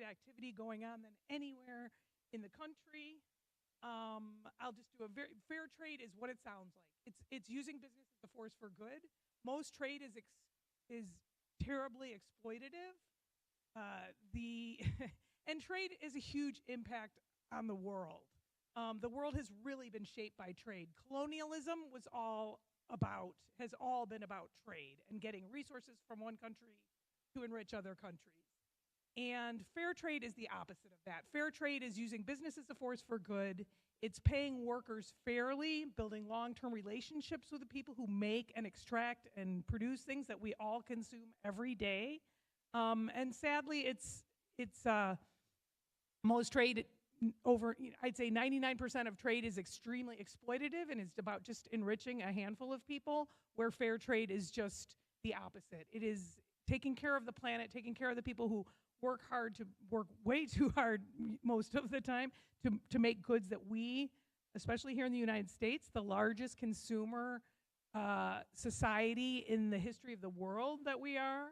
activity going on than anywhere in the country. I'll just do a very fair trade is what it sounds like. It's using business as a force for good. Most trade is terribly exploitative. The and trade is a huge impact on the world. The world has really been shaped by trade. Colonialism has all been about trade and getting resources from one country to enrich other countries. And fair trade is the opposite of that. Fair trade is using business as a force for good. It's paying workers fairly, building long-term relationships with the people who make and extract and produce things that we all consume every day. And sadly, it's most trade I'd say 99% of trade is extremely exploitative and it's about just enriching a handful of people, where fair trade is just the opposite. It is taking care of the planet, taking care of the people who work way too hard most of the time to make goods that we, especially here in the United States, the largest consumer society in the history of the world that we are.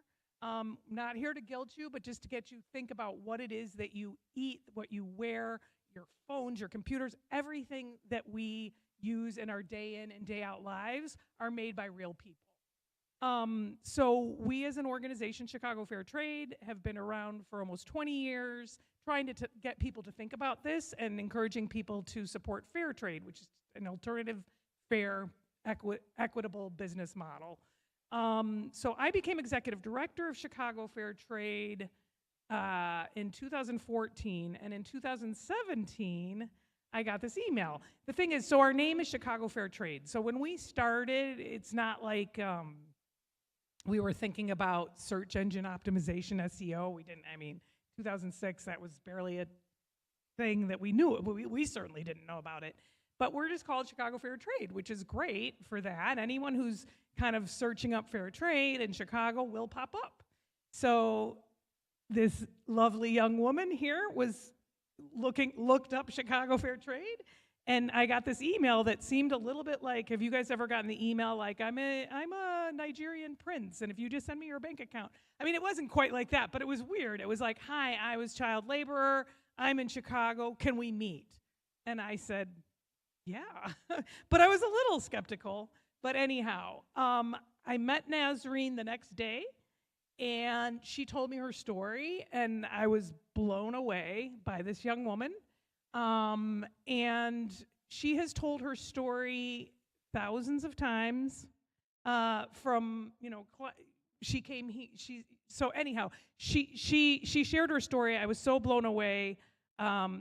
Not here to guilt you, but just to get you think about what it is that you eat, what you wear, your phones, your computers, everything that we use in our day in and day out lives are made by real people. So we as an organization, Chicago Fair Trade, have been around for almost 20 years, trying to get people to think about this and encouraging people to support fair trade, which is an alternative, fair, equitable business model. So I became executive director of Chicago Fair Trade in 2014, and in 2017, I got this email. The thing is, so our name is Chicago Fair Trade. So when we started, it's not like we were thinking about search engine optimization, SEO. We didn't, 2006, that was barely a thing that we knew. We certainly didn't know about it. But we're just called Chicago Fair Trade, which is great for that. Anyone who's kind of searching up fair trade in Chicago will pop up. So this lovely young woman here looked up Chicago Fair Trade, and I got this email that seemed a little bit like, have you guys ever gotten the email like, I'm a Nigerian prince, and if you just send me your bank account. It wasn't quite like that, but it was weird. It was like, hi, I was child laborer, I'm in Chicago, can we meet? And I said, yeah, but I was a little skeptical. But anyhow, I met Nasreen the next day, and she told me her story, and I was blown away by this young woman. And she has told her story thousands of times. She shared her story. I was so blown away.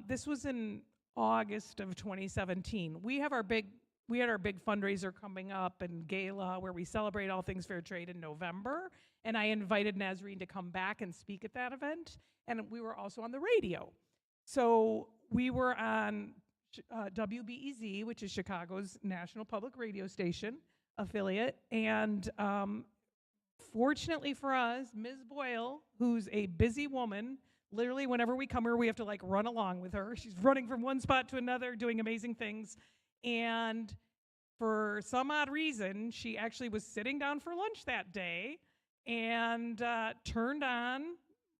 This was in August of 2017. We had our big fundraiser coming up and gala where we celebrate all things fair trade in November, and I invited Nasreen to come back and speak at that event, and we were also on the radio. So we were on WBEZ, which is Chicago's national public radio station affiliate, and fortunately for us, Ms. Boyle, who's a busy woman, literally whenever we come here, we have to like run along with her. She's running from one spot to another, doing amazing things. And for some odd reason, she actually was sitting down for lunch that day and turned on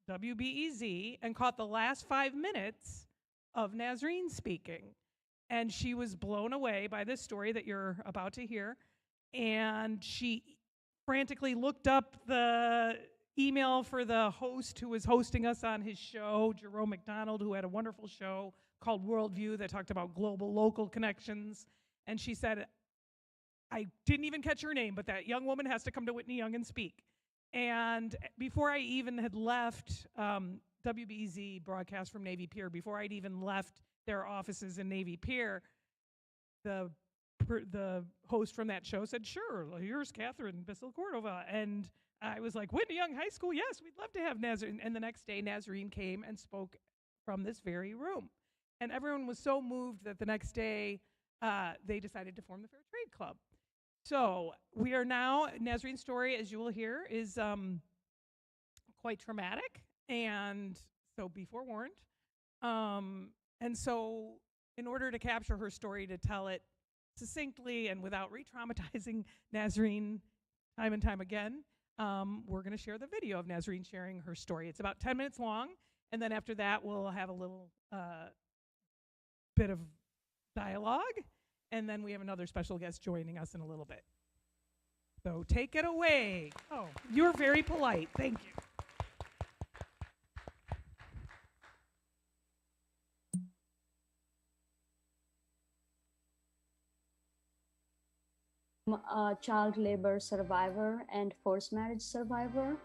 WBEZ and caught the last 5 minutes of Nasreen speaking. And she was blown away by this story that you're about to hear. And she frantically looked up the email for the host who was hosting us on his show, Jerome McDonald, who had a wonderful show called Worldview that talked about global local connections. And she said, I didn't even catch her name, but that young woman has to come to Whitney Young and speak. And before I even had left WBEZ broadcast from Navy Pier, before I'd even left their offices in Navy Pier, the host from that show said, sure, here's Catherine Bissell Cordova. And I was like, Whitney Young High School, yes, we'd love to have Nasreen. And the next day, Nasreen came and spoke from this very room. And everyone was so moved that the next day, they decided to form the Fair Trade Club. So we are now, Nasreen's story, as you will hear, is quite traumatic, and so be forewarned. And so in order to capture her story, to tell it succinctly and without re-traumatizing Nasreen time and time again, we're going to share the video of Nasreen sharing her story. It's about 10 minutes long, And then after that, we'll have a little bit of dialogue. And then we have another special guest joining us in a little bit. So take it away. Oh, you're very polite. Thank you. I'm a child labor survivor and forced marriage survivor.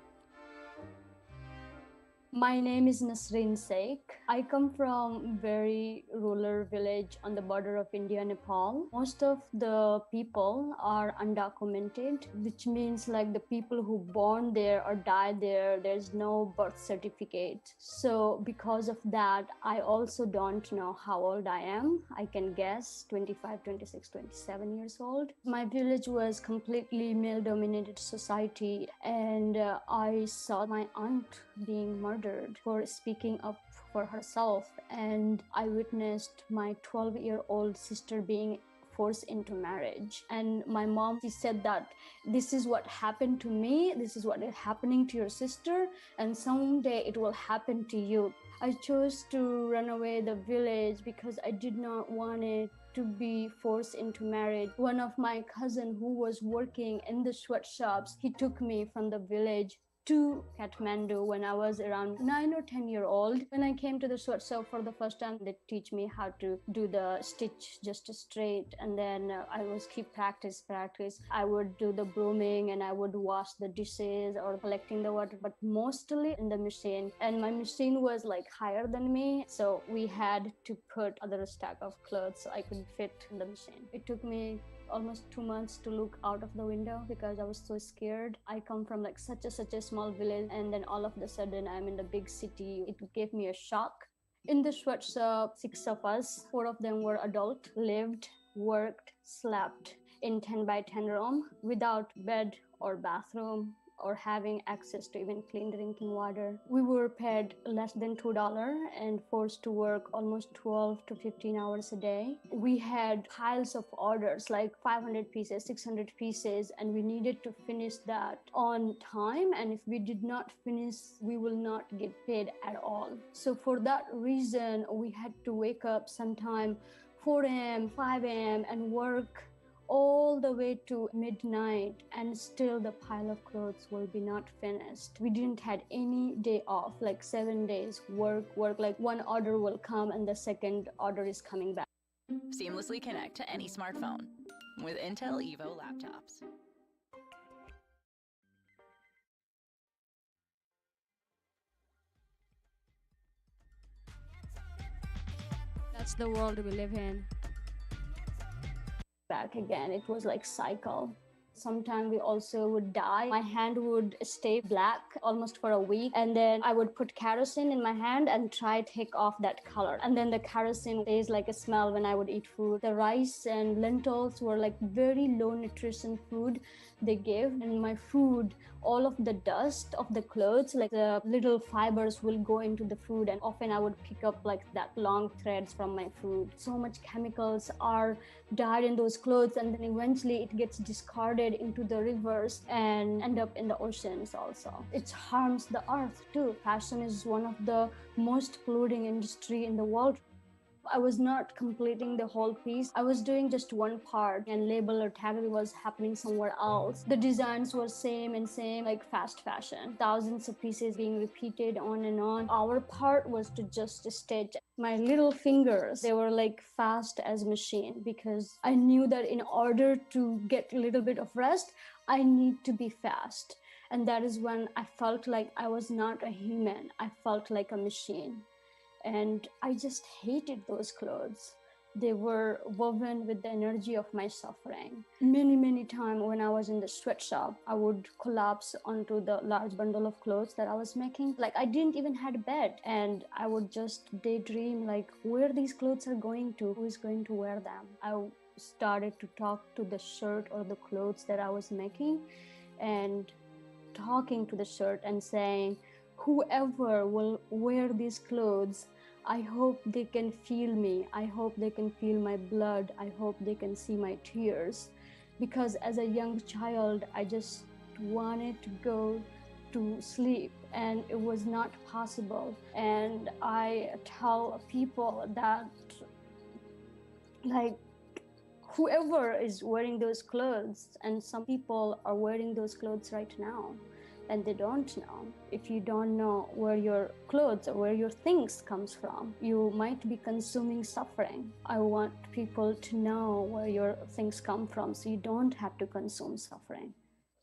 My name is Nasreen Sheikh. I come from very rural village on the border of India and Nepal. Most of the people are undocumented, which means like the people who born there or die there, there's no birth certificate. So because of that, I also don't know how old I am. I can guess 25, 26, 27 years old. My village was completely male-dominated society, and I saw my aunt being murdered for speaking up for herself, and I witnessed my 12-year-old sister being forced into marriage. And my mom, she said that this is what happened to me, this is what is happening to your sister, and someday it will happen to you. I chose to run away the village because I did not want it to be forced into marriage. One of my cousin who was working in the sweatshops, he took me from the village to Kathmandu when I was around 9 or 10 year old. When I came to the sweatshop for the first time, they teach me how to do the stitch just straight, and then I was keep practice. I would do the brooming and I would wash the dishes or collecting the water, but mostly in the machine. And my machine was like higher than me, so we had to put other stack of clothes so I could fit in the machine. It took me almost 2 months to look out of the window because I was so scared. I come from like such a small village, and then all of a sudden I'm in the big city. It gave me a shock. In the sweatshop, 6 of us, 4 of them were adult, lived, worked, slept in 10 by 10 room without bed or bathroom or having access to even clean drinking water. We were paid less than $2 and forced to work almost 12 to 15 hours a day. We had piles of orders, like 500 pieces, 600 pieces, and we needed to finish that on time. And if we did not finish, we will not get paid at all. So for that reason, we had to wake up sometime 4 a.m., 5 a.m. and work all the way to midnight, and still the pile of clothes will be not finished. We didn't had any day off, like 7 days work, like one order will come and the second order is coming back. Seamlessly connect to any smartphone with Intel Evo laptops. That's the world we live in. Back again, it was like cycle. Sometimes we also would die. My hand would stay black almost for a week, and then I would put kerosene in my hand and try to take off that color. And then the kerosene stays like a smell when I would eat food. The rice and lentils were like very low nutrition food they gave, and my food, all of the dust of the clothes, like the little fibers will go into the food, and often I would pick up like that long threads from my food. So much chemicals are dyed in those clothes, and then eventually it gets discarded into the rivers and end up in the oceans also. It harms the earth too. Fashion is one of the most polluting industry in the world. I was not completing the whole piece. I was doing just one part, and label or tag was happening somewhere else. The designs were same, like fast fashion. Thousands of pieces being repeated on and on. Our part was to just stitch. My little fingers, they were like fast as machine, because I knew that in order to get a little bit of rest, I need to be fast. And that is when I felt like I was not a human. I felt like a machine. And I just hated those clothes. They were woven with the energy of my suffering. Many times when I was in the sweatshop, I would collapse onto the large bundle of clothes that I was making. Like I didn't even had a bed, and I would just daydream like where these clothes are going to, who is going to wear them. I started to talk to the shirt or the clothes that I was making, and talking to the shirt and saying, whoever will wear these clothes, I hope they can feel me. I hope they can feel my blood. I hope they can see my tears. Because as a young child, I just wanted to go to sleep, and it was not possible. And I tell people that, like, whoever is wearing those clothes, and some people are wearing those clothes right now, and they don't know. If you don't know where your clothes or where your things comes from, you might be consuming suffering. I want people to know where your things come from, so you don't have to consume suffering.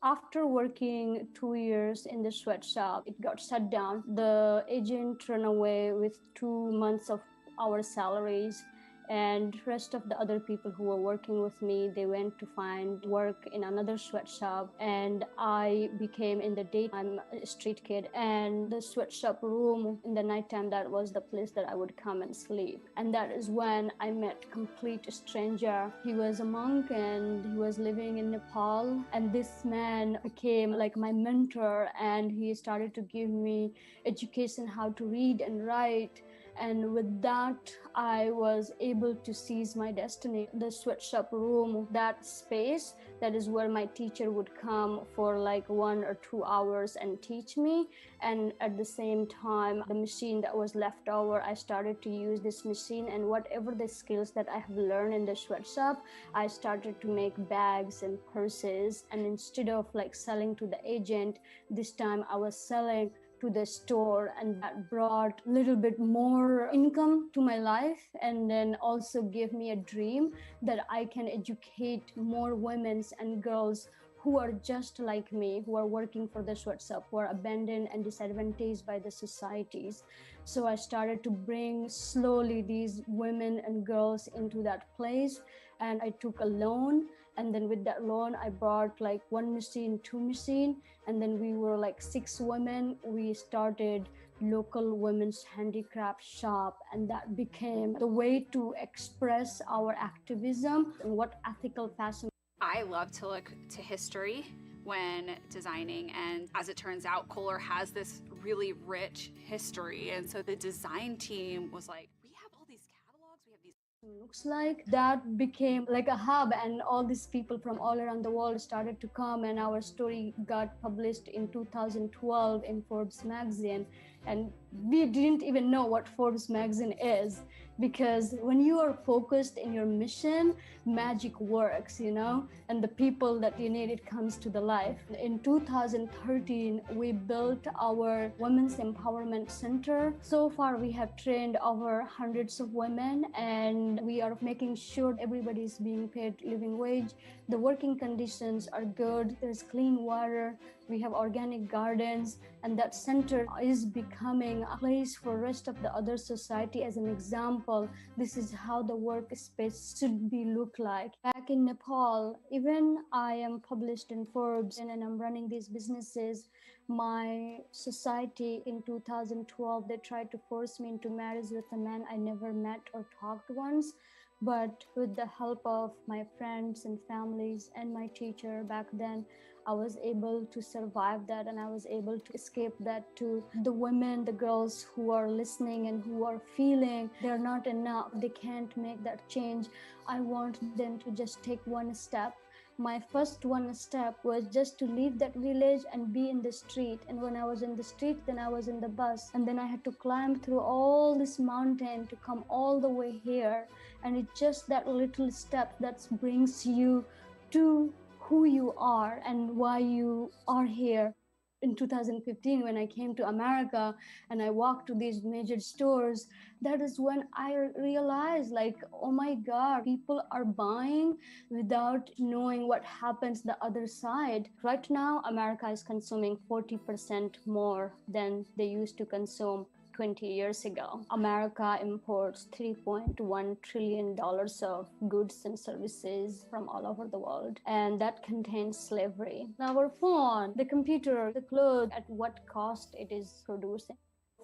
After working 2 years in the sweatshop, it got shut down. The agent ran away with 2 months of our salaries, and rest of the other people who were working with me, they went to find work in another sweatshop, and I became in the daytime a street kid, and the sweatshop room in the nighttime, that was the place that I would come and sleep. And that is when I met complete stranger. He was a monk and he was living in Nepal, and this man became like my mentor, and he started to give me education how to read and write. And with that, I was able to seize my destiny. The sweatshop room, that space, that is where my teacher would come for like 1 or 2 hours and teach me. And at the same time, the machine that was left over, I started to use this machine, and whatever the skills that I have learned in the sweatshop, I started to make bags and purses. And instead of like selling to the agent, this time I was selling to the store, and that brought a little bit more income to my life, and then also gave me a dream that I can educate more women and girls who are just like me, who are working for the sweatshop, who are abandoned and disadvantaged by the societies. So I started to bring slowly these women and girls into that place, and I took a loan. And then with that loan, I bought like 1 machine, 2 machine, and then we were like 6 women. We started local women's handicraft shop, and that became the way to express our activism and what ethical fashion. I love to look to history when designing, and as it turns out, Kohler has this really rich history. And so the design team was like, we have all these catalogs, we have these looks like. That became like a hub, and all these people from all around the world started to come, and our story got published in 2012 in Forbes magazine. And we didn't even know what Forbes magazine is, because when you are focused in your mission, magic works, you know, and the people that you need, it comes to the life. In 2013, we built our Women's Empowerment Center. So far, we have trained over hundreds of women, and we are making sure everybody is being paid living wage. The working conditions are good. There's clean water. We have organic gardens, and that center is becoming a place for rest of the other society. As an example, this is how the workspace should be look like. Back in Nepal, even I am published in Forbes, and I'm running these businesses. My society in 2012, they tried to force me into marriage with a man I never met or talked once. But with the help of my friends and families and my teacher back then, I was able to survive that, and I was able to escape that. To the women, the girls who are listening and who are feeling they're not enough, they can't make that change, I want them to just take one step. My first one step was just to leave that village and be in the street. And when I was in the street, then I was in the bus. And then I had to climb through all this mountain to come all the way here. And it's just that little step that brings you to who you are and why you are here. In 2015, when I came to America and I walked to these major stores, that is when I realized, like, oh my God, people are buying without knowing what happens the other side. Right now, America is consuming 40% more than they used to consume 20 years ago. America imports $3.1 trillion of goods and services from all over the world, and that contains slavery. Our phone, the computer, the clothes, at what cost it is producing.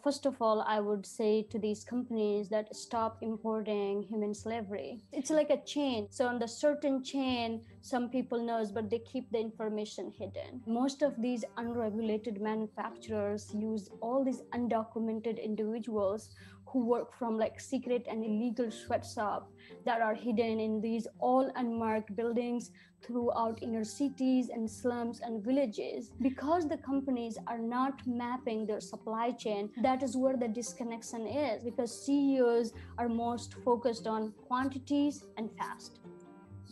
First of all, I would say to these companies that stop importing human slavery. It's like a chain. So on the certain chain, some people knows, but they keep the information hidden. Most of these unregulated manufacturers use all these undocumented individuals who work from like secret and illegal sweatshop that are hidden in these all unmarked buildings throughout inner cities and slums and villages. Because the companies are not mapping their supply chain, that is where the disconnection is, because CEOs are most focused on quantities and fast.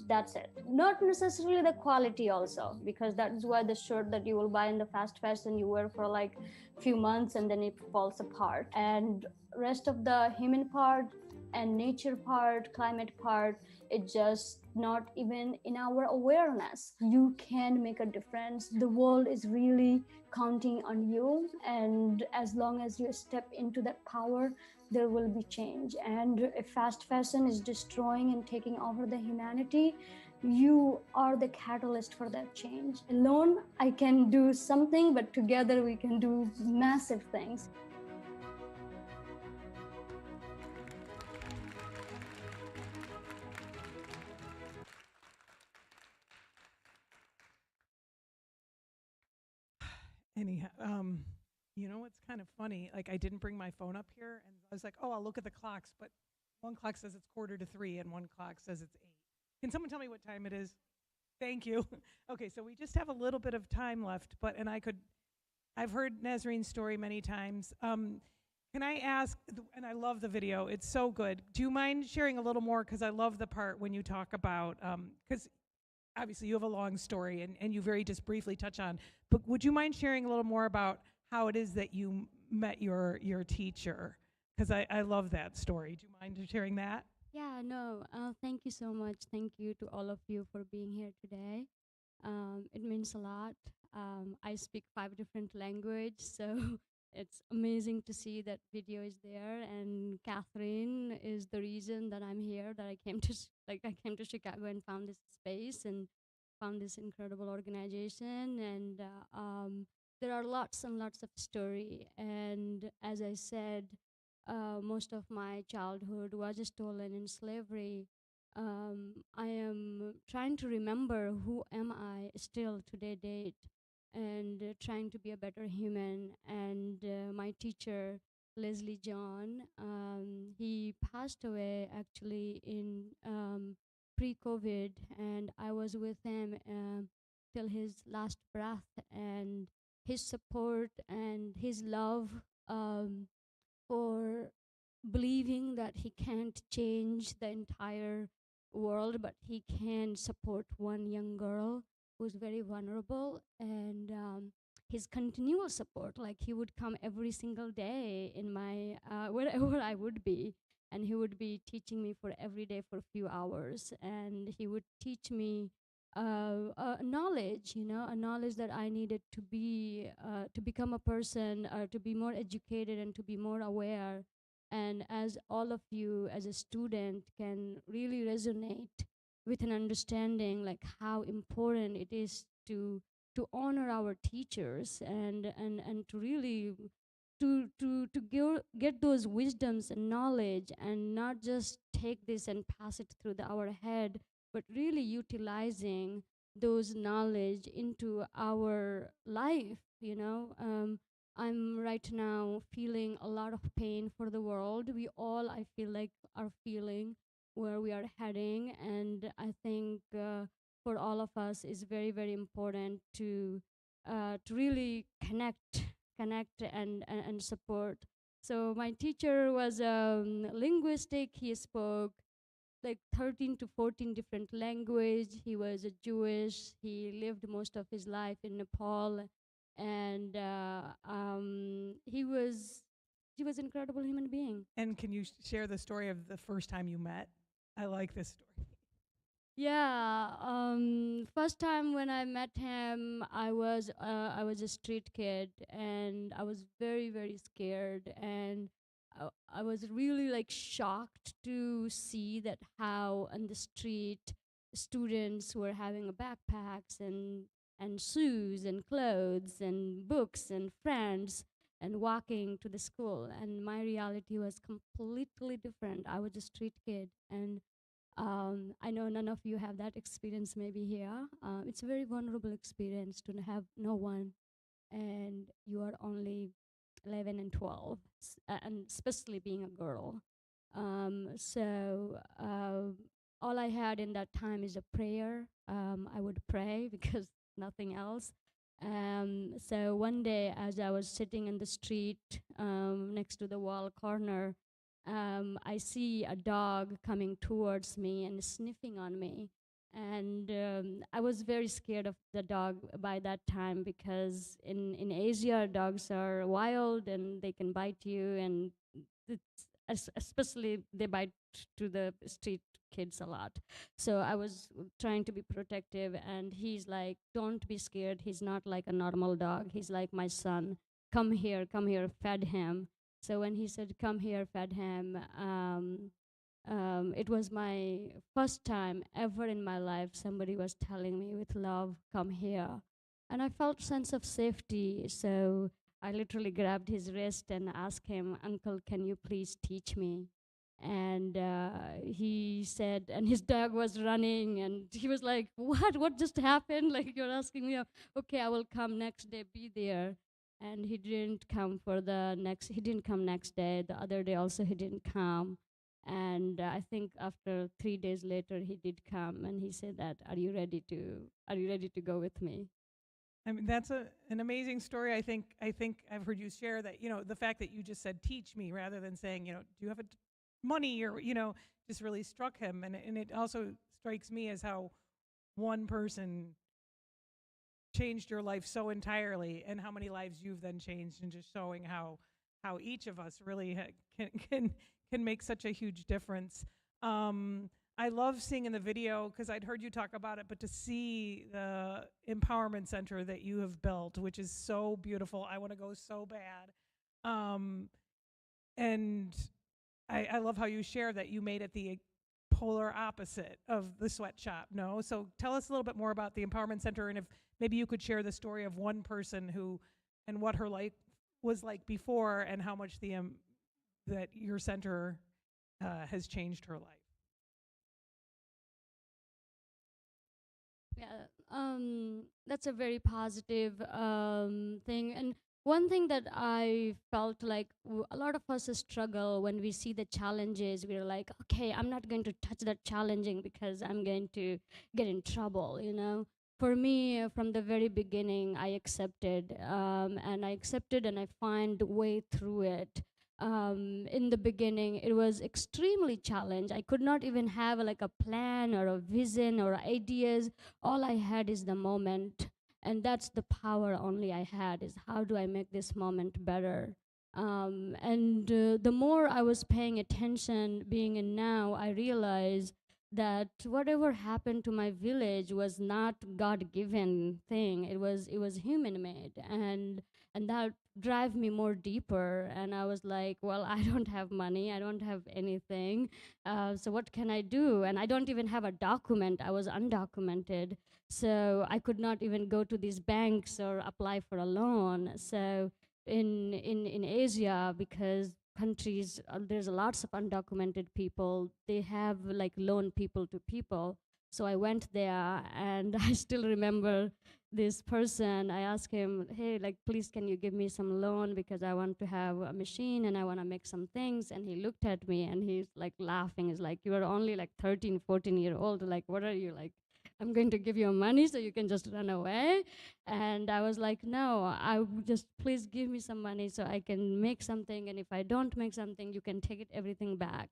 That's it. Not necessarily the quality also, because that is why the shirt that you will buy in the fast fashion you wear for like few months and then it falls apart. And rest of the human part and nature part, climate part, it's just not even in our awareness. You can make a difference. The world is really counting on you, and as long as you step into that power, there will be change. And if fast fashion is destroying and taking over the humanity, you are the catalyst for that change. Alone, I can do something, but together we can do massive things. Anyhow, you know what's kind of funny? Like, I didn't bring my phone up here, and I was like, oh, I'll look at the clocks, but one clock says it's 2:45, and one clock says it's 8. Can someone tell me what time it is? Thank you. Okay, so we just have a little bit of time left, I've heard Nasreen's story many times. Can I ask, and I love the video, it's so good. Do you mind sharing a little more? Because I love the part when you talk about, because obviously you have a long story and you very just briefly touch on, but would you mind sharing a little more about how it is that you met your teacher? Because I love that story. Do you mind sharing that? Yeah, no, thank you so much. Thank you to all of you for being here today. It means a lot. I speak 5 different languages, so it's amazing to see that video is there. And Catherine is the reason that I'm here, that I came to I came to Chicago and found this space and found this incredible organization. And there are lots and lots of story. And as I said, most of my childhood was stolen in slavery. I am trying to remember who am I still today date, and trying to be a better human. And my teacher, Leslie John, he passed away actually in pre-COVID, and I was with him till his last breath, and his support and his love for believing that he can't change the entire world, but he can support one young girl who's very vulnerable. And his continual support, like he would come every single day in my wherever I would be, and he would be teaching me for every day for a few hours, and he would teach me knowledge, a knowledge that I needed to become a person, to be more educated and to be more aware. And as all of you as a student can really resonate with an understanding like how important it is to honor our teachers, and to really get those wisdoms and knowledge, and not just take this and pass it through our head, but really utilizing those knowledge into our life. I'm right now feeling a lot of pain for the world. We all, I feel like, are feeling where we are heading, and I think for all of us is very, very important to really connect and support. So my teacher was linguistic. He spoke like 13 to 14 different language. He was a Jewish. He lived most of his life in Nepal, and he was incredible human being. And can you share the story of the first time you met? I like this story. Yeah, first time when I met him, I was a street kid, and I was very, very scared, and I was really like shocked to see that how on the street students were having backpacks and shoes and clothes and books and friends and walking to the school, and my reality was completely different. I was a street kid, and I know none of you have that experience maybe here. It's a very vulnerable experience to have no one, and you are only 11 and 12, and especially being a girl. So all I had in that time is a prayer. I would pray because nothing else. So one day, as I was sitting in the street next to the wall corner, I see a dog coming towards me and sniffing on me. And I was very scared of the dog by that time, because in Asia, dogs are wild and they can bite you, and especially they bite to the street kids a lot. So I was trying to be protective, and he's like, "Don't be scared. He's not like a normal dog. He's like my son. Come here, come here." Fed him. So when he said, "Come here," fed him. It was my first time ever in my life somebody was telling me with love, "Come here," and I felt sense of safety. So I literally grabbed his wrist and asked him, "Uncle, can you please teach me?" And he said, and his dog was running, and he was like, What just happened? Like, you're asking me, okay, I will come next day, be there." And he didn't come he didn't come next day. The other day also, he didn't come. And I think after 3 days later, he did come, and he said that, are you ready to go with me?" I mean, that's an amazing story. I think I've heard you share that, the fact that you just said, "Teach me," rather than saying, "Do you have money?" or, just really struck him. And it also strikes me as how one person changed your life so entirely, and how many lives you've then changed, and just showing how each of us really can make such a huge difference. I love seeing in the video, because I'd heard you talk about it, but to see the empowerment center that you have built, which is so beautiful. I want to go so bad. And I love how you share that you made it the polar opposite of the sweatshop. No, so tell us a little bit more about the empowerment center, and if maybe you could share the story of one person who, and what her life was like before, and how much that your center has changed her life. Yeah, that's a very positive thing. And one thing that I felt like a lot of us struggle when we see the challenges. We're like, okay, I'm not going to touch that challenging because I'm going to get in trouble, you know? For me, from the very beginning, I accepted, and I find way through it. In the beginning, it was extremely challenged. I could not even have like a plan or a vision or ideas. All I had is the moment, and that's the power only I had, is how do I make this moment better. And the more I was paying attention, being in now, I realized that whatever happened to my village was not God-given thing. It was human made, and that drive me more deeper. And I was like, well, I don't have money, I don't have anything, so what can I do? And I don't even have a document. I was undocumented, so I could not even go to these banks or apply for a loan. So in Asia, because countries, there's lots of undocumented people, they have like loan people to people. So I went there, and I still remember this person. I asked him, "Hey, like, please, can you give me some loan, because I want to have a machine and I want to make some things." And he looked at me and he's like laughing. He's like, "You are only like 13, 14 year old. Like, what are you like? I'm going to give you money so you can just run away." And I was like, "No, just please give me some money so I can make something. And if I don't make something, you can take it everything back."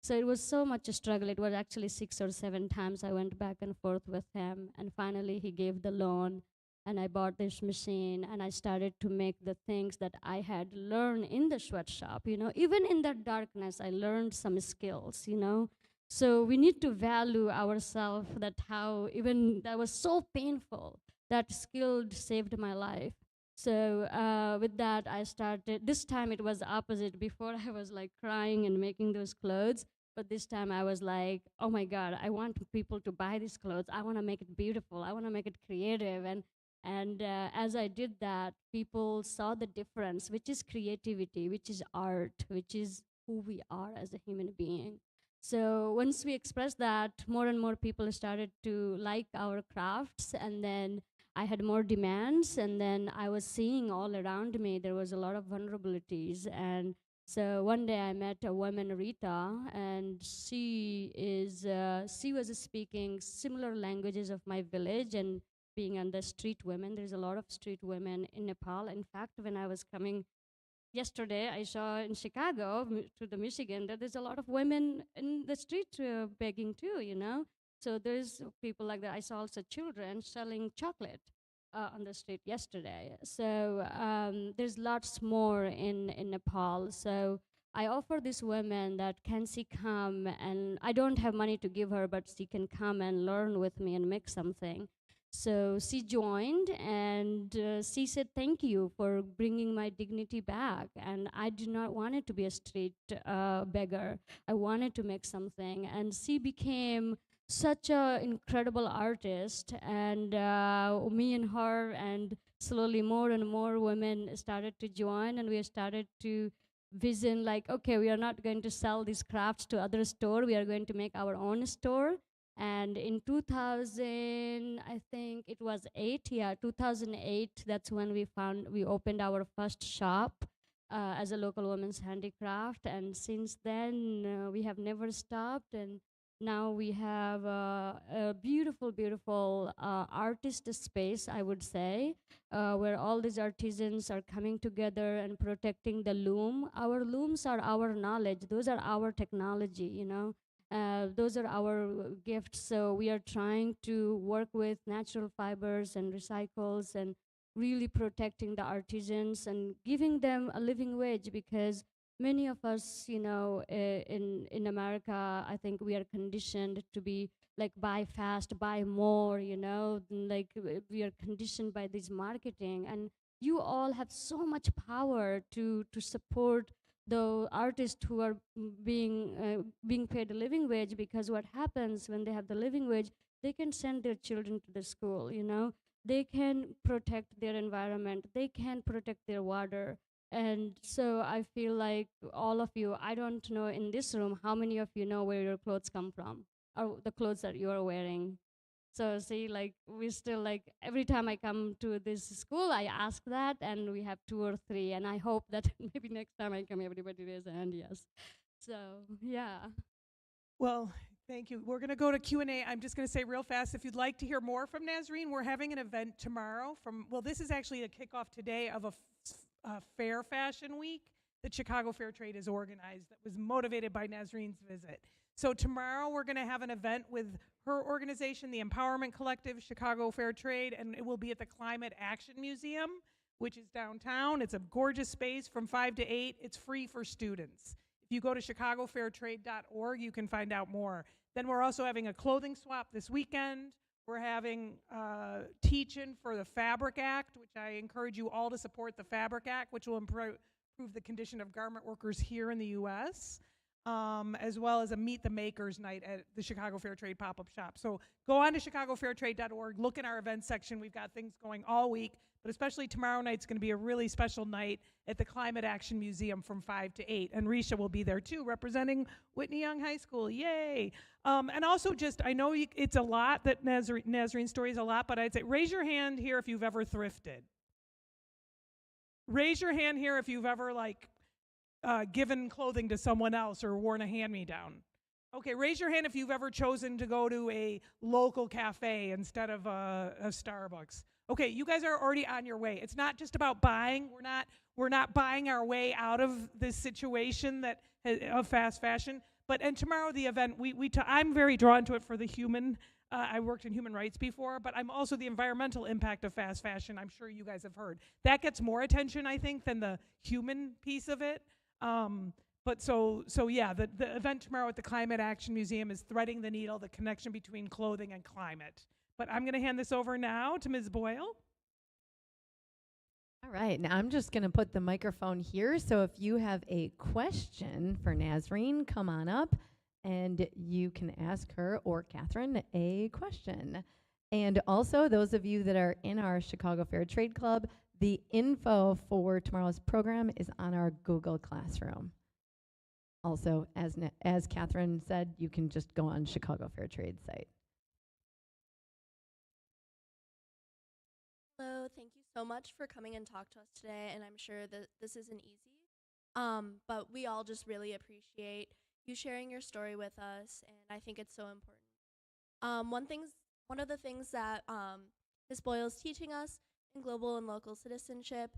So it was so much a struggle. It was actually 6 or 7 times I went back and forth with him. And finally, he gave the loan. And I bought this machine, and I started to make the things that I had learned in the sweatshop. You know, even in that darkness, I learned some skills, you know. So we need to value ourselves, that how even that was so painful, that skill saved my life. So with that, I started. This time it was the opposite. Before I was like crying and making those clothes, but this time I was like, oh my God, I want people to buy these clothes. I want to make it beautiful. I want to make it creative. And as I did that, people saw the difference, which is creativity, which is art, which is who we are as a human being. So once we expressed that, more and more people started to like our crafts, and then I had more demands, and then I was seeing all around me there was a lot of vulnerabilities. And so one day I met a woman, Rita, and she was speaking similar languages of my village and being on the street women. There's a lot of street women in Nepal. In fact, when I was coming yesterday, I saw in Chicago to the Michigan that there's a lot of women in the street begging too, you know. So there's people like that. I saw also children selling chocolate on the street yesterday. So there's lots more in Nepal. So I offer these women that can she come, and I don't have money to give her, but she can come and learn with me and make something. So she joined, and she said, "Thank you for bringing my dignity back." And I did not want it to be a street beggar. I wanted to make something. And she became such an incredible artist. And me and her, and slowly more and more women started to join, and we started to vision like, okay, we are not going to sell these crafts to other store. We are going to make our own store. And in 2000, I think it was 2008, that's when we opened our first shop as a local women's handicraft. And since then, we have never stopped. And now we have a beautiful, beautiful artist space, I would say, where all these artisans are coming together and protecting the loom. Our looms are our knowledge. Those are our technology, you know. Those are our gifts. So we are trying to work with natural fibers and recycles, and really protecting the artisans and giving them a living wage, because many of us, you know, in America, I think we are conditioned to be like buy fast, buy more, you know, like we are conditioned by this marketing. And you all have so much power to support the artists who are being paid a living wage, because what happens when they have the living wage, they can send their children to the school, you know, they can protect their environment, they can protect their water. And so I feel like all of you, I don't know in this room how many of you know where your clothes come from, or the clothes that you are wearing. So see, like we still like every time I come to this school, I ask that, and we have 2 or 3, and I hope that maybe next time I come, everybody raise a hand. Yes. So yeah. Well, thank you. We're going to go to Q&A. I'm just going to say real fast, if you'd like to hear more from Nasreen, we're having an event tomorrow this is actually a kickoff today of a fair fashion week that Chicago Fair Trade has organized that was motivated by Nasreen's visit. So tomorrow we're going to have an event with her organization, the Empowerment Collective, Chicago Fair Trade, and it will be at the Climate Action Museum, which is downtown. It's a gorgeous space from 5 to 8. It's free for students. If you go to chicagofairtrade.org, you can find out more. Then we're also having a clothing swap this weekend. We're having teach-in for the Fabric Act, which I encourage you all to support the Fabric Act, which will improve the condition of garment workers here in the U.S., as well as a Meet the Makers night at the Chicago Fair Trade pop-up shop. So go on to chicagofairtrade.org, look in our events section. We've got things going all week, but especially tomorrow night's going to be a really special night at the Climate Action Museum from 5 to 8. And Risha will be there too, representing Whitney Young High School. Yay! And also just, I know it's a lot, that Nasreen's story is a lot, but I'd say raise your hand here if you've ever thrifted. Raise your hand here if you've ever given clothing to someone else or worn a hand-me-down. Okay, raise your hand if you've ever chosen to go to a local cafe instead of a Starbucks. Okay, you guys are already on your way. It's not just about buying. We're not buying our way out of this situation of fast fashion. And tomorrow the event, I'm very drawn to it for the human. I worked in human rights before, but I'm also the environmental impact of fast fashion. I'm sure you guys have heard. That gets more attention, I think, than the human piece of it. But yeah, the event tomorrow at the Climate Action Museum is threading the needle, the connection between clothing and climate. But I'm going to hand this over now to Ms. Boyle. All right, now I'm just going to put the microphone here. So if you have a question for Nasreen, come on up and you can ask her or Catherine a question. And also, those of you that are in our Chicago Fair Trade Club, the info for tomorrow's program is on our Google Classroom. Also, as Catherine said, you can just go on Chicago Fair Trade site. Hello, thank you so much for coming and talk to us today, and I'm sure that this isn't easy, but we all just really appreciate you sharing your story with us, and I think it's so important. One of the things that Ms. Boyle is teaching us in global and local citizenship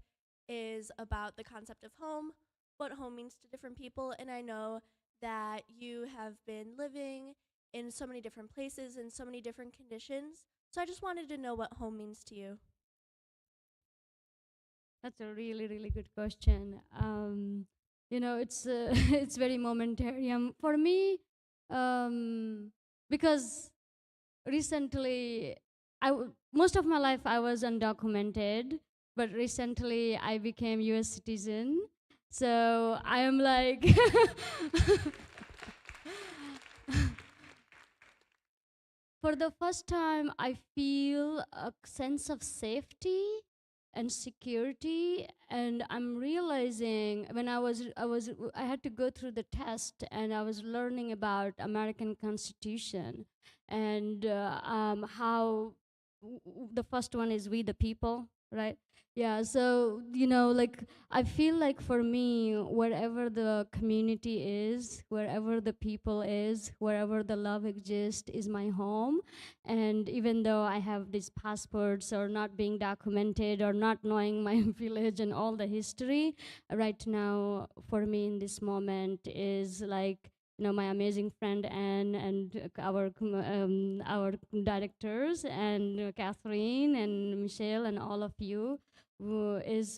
is about the concept of home, what home means to different people, and I know that you have been living in so many different places in so many different conditions. So I just wanted to know what home means to you. That's a really, really good question. It's it's very momentary. For me, because recently, most of my life I was undocumented, but recently I became U.S. citizen. So I am like, for the first time, I feel a sense of safety and security, and I'm realizing when I had to go through the test, and I was learning about American Constitution, and how the first one is we the people, right? Yeah, so like I feel like for me, wherever the community is, wherever the people is, wherever the love exists is my home. And even though I have these passports or not being documented or not knowing my village and all the history, right now for me in this moment is like my amazing friend Anne and our directors and Catherine and Michelle and all of you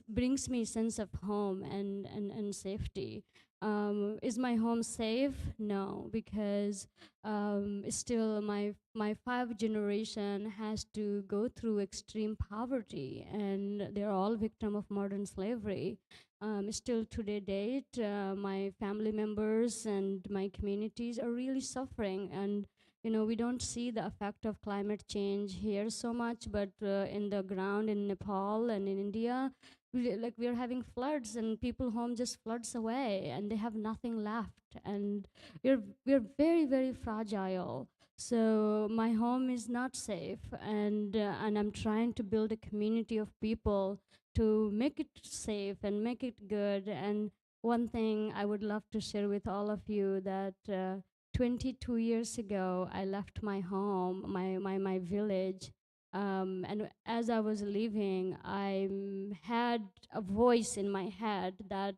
brings me sense of home and safety. Is my home safe? No, because still my five generation has to go through extreme poverty, and they're all victim of modern slavery. Still today date, my family members and my communities are really suffering, and we don't see the effect of climate change here so much, but in the ground in Nepal and in India, we're having floods, and people home just floods away, and they have nothing left, and we're very, very fragile. So my home is not safe, and I'm trying to build a community of people to make it safe and make it good. And one thing I would love to share with all of you that 22 years ago, I left my home, my village, and as I was leaving, I had a voice in my head that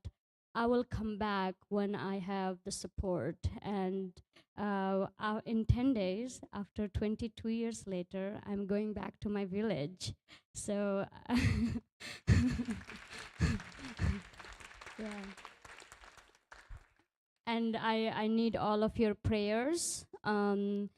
I will come back when I have the support. And in 10 days, after 22 years later, I'm going back to my village. So, yeah. And I need all of your prayers and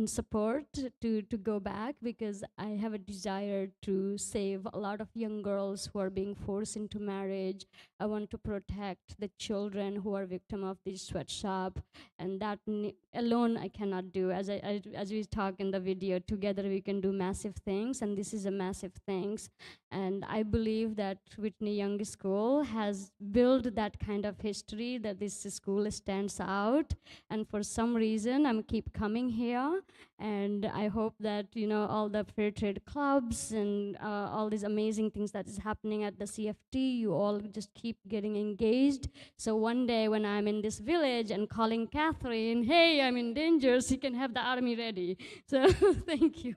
support to go back, because I have a desire to save a lot of young girls who are being forced into marriage. I want to protect the children who are victim of this sweatshop, and that alone I cannot do. As we talk in the video, together we can do massive things, and this is a massive things. And I believe that Whitney Young School has built that kind of history, that this school stands out. And for some reason, I'm keep coming here. And I hope that, all the fair trade clubs and all these amazing things that is happening at the CFT, you all just keep getting engaged. So one day when I'm in this village and calling Catherine, hey, I'm in danger, she can have the army ready. So thank you.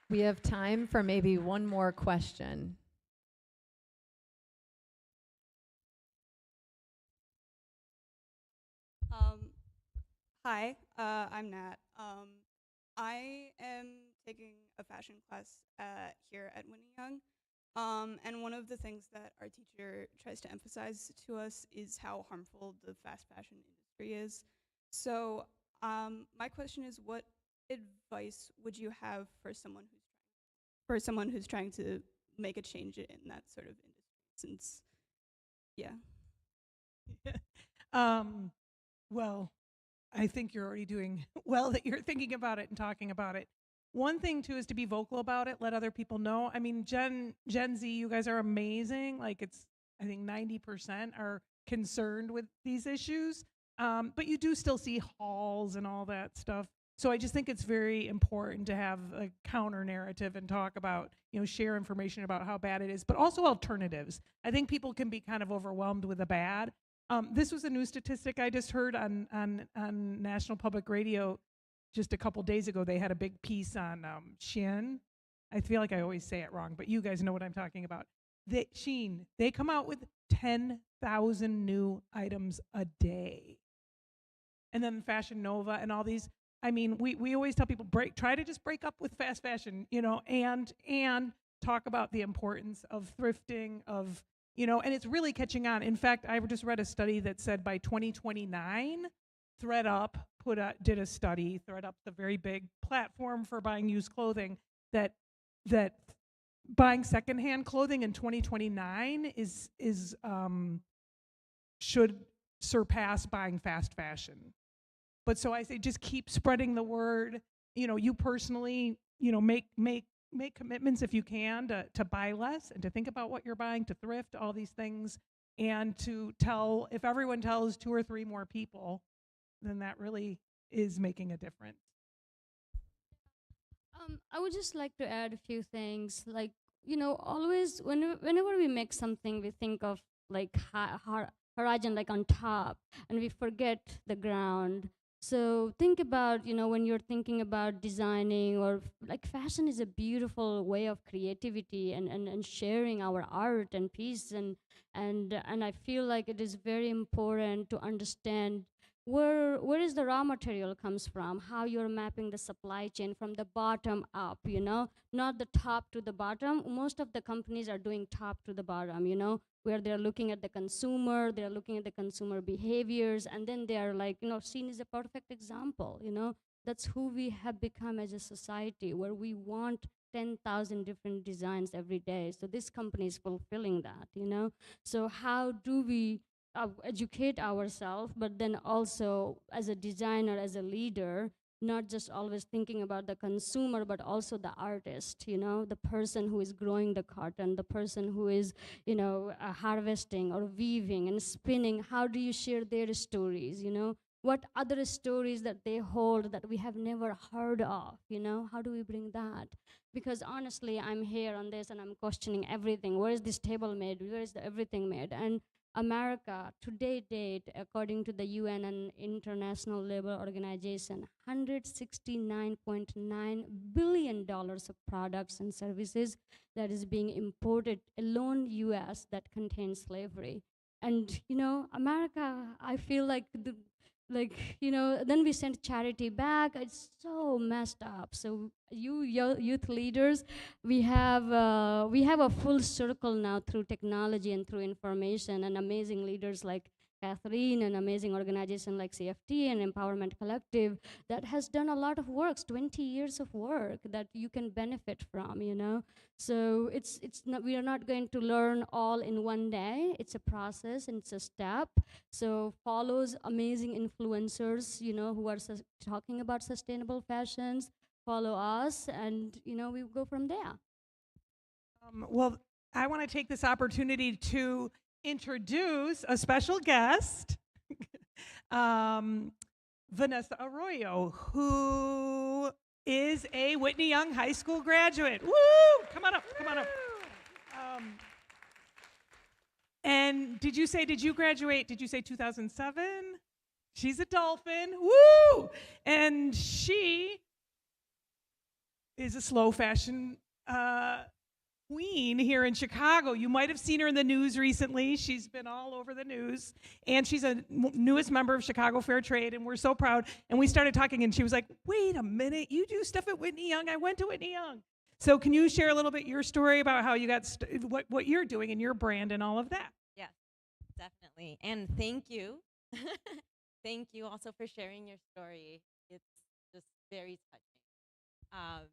We have time for maybe one more question. Hi, I'm Nat. I am taking a fashion class here at Whitney Young. And one of the things that our teacher tries to emphasize to us is how harmful the fast fashion industry is. So my question is, what advice would you have for someone who's trying to make a change in that sort of industry? Since, yeah. Well, I think you're already doing well that you're thinking about it and talking about it. One thing too is to be vocal about it, let other people know. I mean, Gen Z, you guys are amazing. Like I think 90% are concerned with these issues. But you do still see halls and all that stuff. So I just think it's very important to have a counter narrative and talk about, share information about how bad it is, but also alternatives. I think people can be kind of overwhelmed with the bad. This was a new statistic I just heard on National Public Radio just a couple days ago. They had a big piece on Shein. I feel like I always say it wrong, but you guys know what I'm talking about. Shein, they come out with 10,000 new items a day. And then Fashion Nova and all these. I mean, we always tell people try to just break up with fast fashion, and talk about the importance of thrifting, and it's really catching on. In fact, I just read a study that said by 2029, ThredUp did a study. ThredUp's a very big platform for buying used clothing. That buying secondhand clothing in 2029 should surpass buying fast fashion. But so I say just keep spreading the word. You personally, make commitments if you can to buy less and to think about what you're buying, to thrift, all these things, and to if everyone tells 2 or 3 more people, then that really is making a difference. I would just like to add a few things. Like, always whenever we make something, we think of like horizon, like on top, and we forget the ground. So think about, when you're thinking about designing or like fashion is a beautiful way of creativity and sharing our art and piece and I feel like it is very important to understand where is the raw material comes from, how you're mapping the supply chain from the bottom up, not the top to the bottom. Most of the companies are doing top to the bottom, where they're looking at the consumer, they're looking at the consumer behaviors, and then they're like, seen as a perfect example, That's who we have become as a society, where we want 10,000 different designs every day. So this company is fulfilling that, So how do we educate ourselves, but then also as a designer, as a leader, not just always thinking about the consumer, but also the artist, the person who is growing the cotton, the person who is, harvesting or weaving and spinning. How do you share their stories, What other stories that they hold that we have never heard of, How do we bring that? Because honestly, I'm here on this and I'm questioning everything. Where is this table made? Where is everything made? And America, today date, according to the UN and International Labour Organization, $169.9 billion of products and services that is being imported alone US that contains slavery. And, America, I feel like then we send charity back. It's so messed up. So youth leaders, we have a full circle now through technology and through information, and amazing leaders like Catherine, an amazing organization like CFT and Empowerment Collective that has done a lot of work, 20 years of work that you can benefit from, So it's not, we are not going to learn all in one day. It's a process and it's a step. So follows amazing influencers, who are talking about sustainable fashions, follow us, and, we go from there. Well, I want to take this opportunity to introduce a special guest, Vanessa Arroyo, who is a Whitney Young High School graduate. Woo! Come on up. And did you graduate? Did you say 2007? She's a Dolphin. Woo! And she is a slow fashion queen here in Chicago. You might have seen her in the news recently. She's been all over the news. And she's a newest member of Chicago Fair Trade, and we're so proud. And we started talking, and she was like, wait a minute, you do stuff at Whitney Young? I went to Whitney Young. So can you share a little bit your story about how you got, what you're doing and your brand and all of that? Yes, definitely. And thank you. Thank you also for sharing your story. It's just very touching.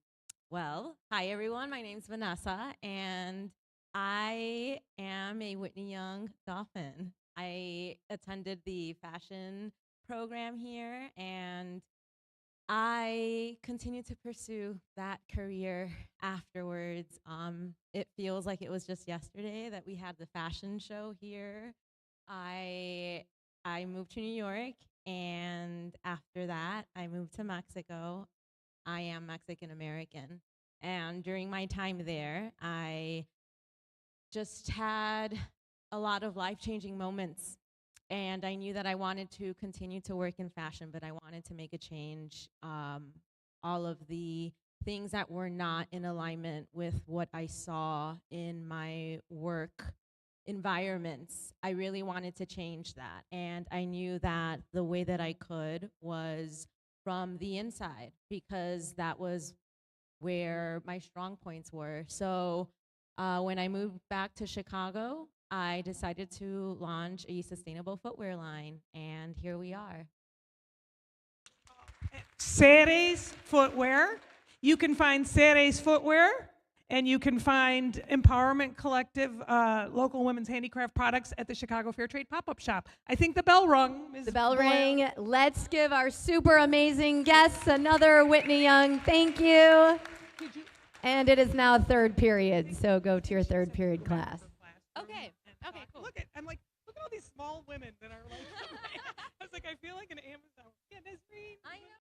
Well, hi everyone, my name's Vanessa, and I am a Whitney Young Dolphin. I attended the fashion program here, and I continue to pursue that career afterwards. It feels like it was just yesterday that we had the fashion show here. I moved to New York And after that, I moved to Mexico. I am Mexican American. And during my time there, I just had a lot of life-changing moments. And I knew that I wanted to continue to work in fashion, but I wanted to make a change. All of the things that were not in alignment with what I saw in my work environments, I really wanted to change that. And I knew that the way that I could was from the inside, because that was where my strong points were. So when I moved back to Chicago, I decided to launch a sustainable footwear line, and here we are. Ceres Footwear. You can find Ceres Footwear, and you can find Empowerment Collective local women's handicraft products at the Chicago Fair Trade pop-up shop. I think the bell rung. Ms. The bell Boyle. rang. Let's give our super amazing guests another Whitney Young thank you. And it is now third period, so go to your third period class. Okay. Okay, cool. Look at all these small women that are like, I was like, I feel like an Amazon. Yeah, Nasreen. I know.